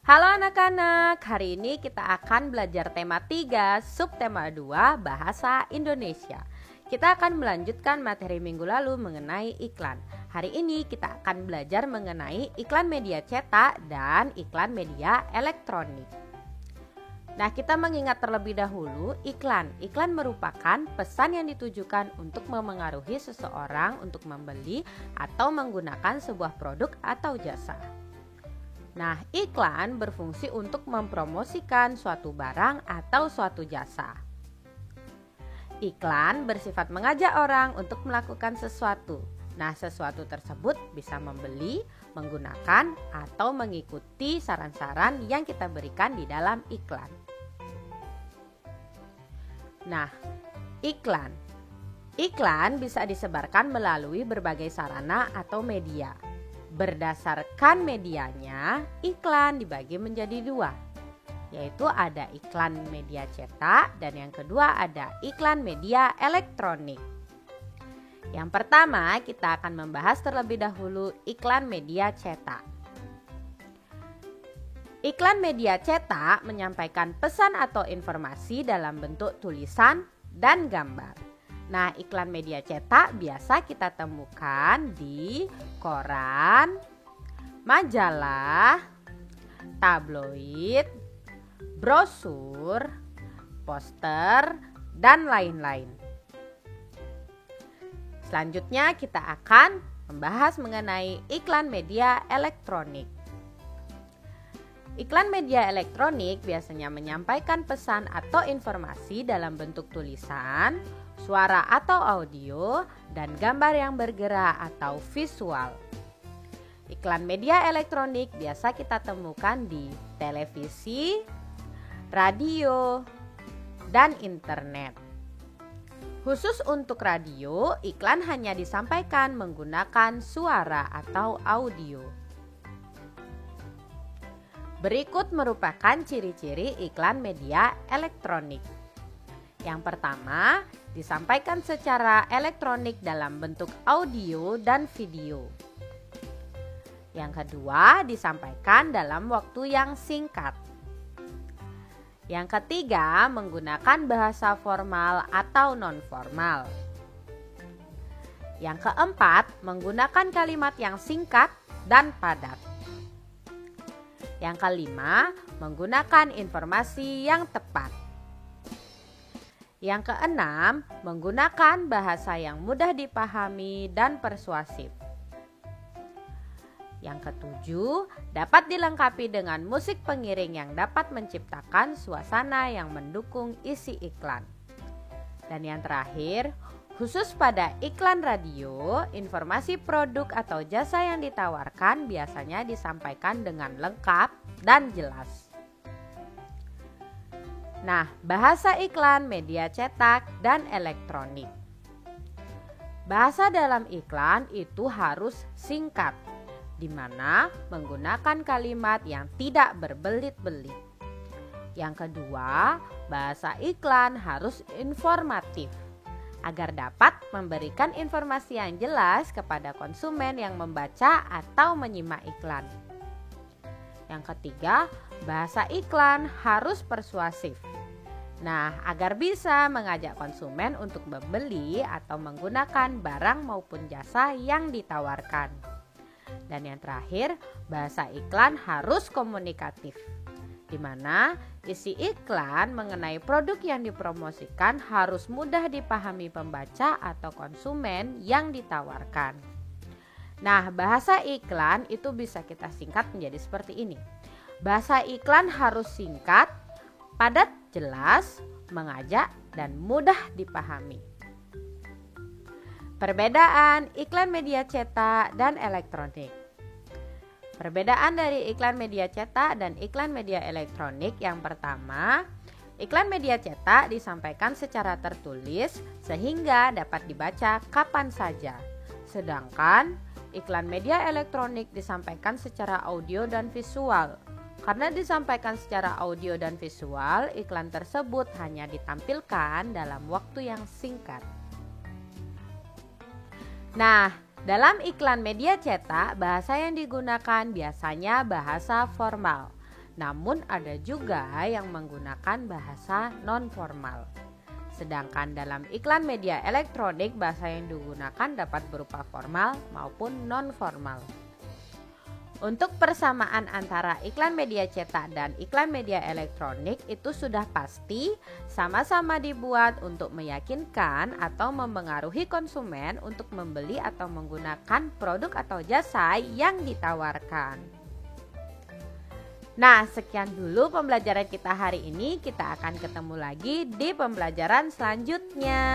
Halo anak-anak, hari ini kita akan belajar tema 3, subtema 2, Bahasa Indonesia. Kita akan melanjutkan materi minggu lalu mengenai iklan. Hari ini kita akan belajar mengenai iklan media cetak dan iklan media elektronik. Nah, kita mengingat terlebih dahulu iklan. Iklan merupakan pesan yang ditujukan untuk memengaruhi seseorang untuk membeli atau menggunakan sebuah produk atau jasa. Nah, iklan berfungsi untuk mempromosikan suatu barang atau suatu jasa. Iklan bersifat mengajak orang untuk melakukan sesuatu. Nah, sesuatu tersebut bisa membeli, menggunakan, atau mengikuti saran-saran yang kita berikan di dalam iklan. Nah, iklan. Iklan bisa disebarkan melalui berbagai sarana atau media. Berdasarkan medianya, iklan dibagi menjadi dua, yaitu ada iklan media cetak dan yang kedua ada iklan media elektronik. Yang pertama, kita akan membahas terlebih dahulu iklan media cetak. Iklan media cetak menyampaikan pesan atau informasi dalam bentuk tulisan dan gambar. Nah, iklan media cetak biasa kita temukan di koran, majalah, tabloid, brosur, poster, dan lain-lain. Selanjutnya kita akan membahas mengenai iklan media elektronik. Iklan media elektronik biasanya menyampaikan pesan atau informasi dalam bentuk tulisan, suara atau audio, dan gambar yang bergerak atau visual. Iklan media elektronik biasa kita temukan di televisi, radio, dan internet. Khusus untuk radio, iklan hanya disampaikan menggunakan suara atau audio. Berikut merupakan ciri-ciri iklan media elektronik. Yang pertama, disampaikan secara elektronik dalam bentuk audio dan video. Yang kedua, disampaikan dalam waktu yang singkat. Yang ketiga, menggunakan bahasa formal atau non-formal. Yang keempat, menggunakan kalimat yang singkat dan padat. Yang kelima, menggunakan informasi yang tepat. Yang keenam, menggunakan bahasa yang mudah dipahami dan persuasif. Yang ketujuh, dapat dilengkapi dengan musik pengiring yang dapat menciptakan suasana yang mendukung isi iklan. Dan yang terakhir, khusus pada iklan radio, informasi produk atau jasa yang ditawarkan biasanya disampaikan dengan lengkap dan jelas. Nah, bahasa iklan media cetak dan elektronik. Bahasa dalam iklan itu harus singkat, di mana menggunakan kalimat yang tidak berbelit-belit. Yang kedua, bahasa iklan harus informatif, agar dapat memberikan informasi yang jelas kepada konsumen yang membaca atau menyimak iklan. Yang ketiga, bahasa iklan harus persuasif. Nah, agar bisa mengajak konsumen untuk membeli atau menggunakan barang maupun jasa yang ditawarkan. Dan yang terakhir, bahasa iklan harus komunikatif, di mana isi iklan mengenai produk yang dipromosikan harus mudah dipahami pembaca atau konsumen yang ditawarkan. Nah, bahasa iklan itu bisa kita singkat menjadi seperti ini. Bahasa iklan harus singkat, padat, jelas, mengajak, dan mudah dipahami. Perbedaan iklan media cetak dan elektronik. Perbedaan dari iklan media cetak dan iklan media elektronik yang pertama, iklan media cetak disampaikan secara tertulis sehingga dapat dibaca kapan saja. Sedangkan iklan media elektronik disampaikan secara audio dan visual. Karena disampaikan secara audio dan visual, iklan tersebut hanya ditampilkan dalam waktu yang singkat. Nah, dalam iklan media cetak, bahasa yang digunakan biasanya bahasa formal. Namun ada juga yang menggunakan bahasa non-formal. Sedangkan dalam iklan media elektronik, bahasa yang digunakan dapat berupa formal maupun non-formal. Untuk persamaan antara iklan media cetak dan iklan media elektronik itu sudah pasti sama-sama dibuat untuk meyakinkan atau mempengaruhi konsumen untuk membeli atau menggunakan produk atau jasa yang ditawarkan. Nah, sekian dulu pembelajaran kita hari ini. Kita akan ketemu lagi di pembelajaran selanjutnya.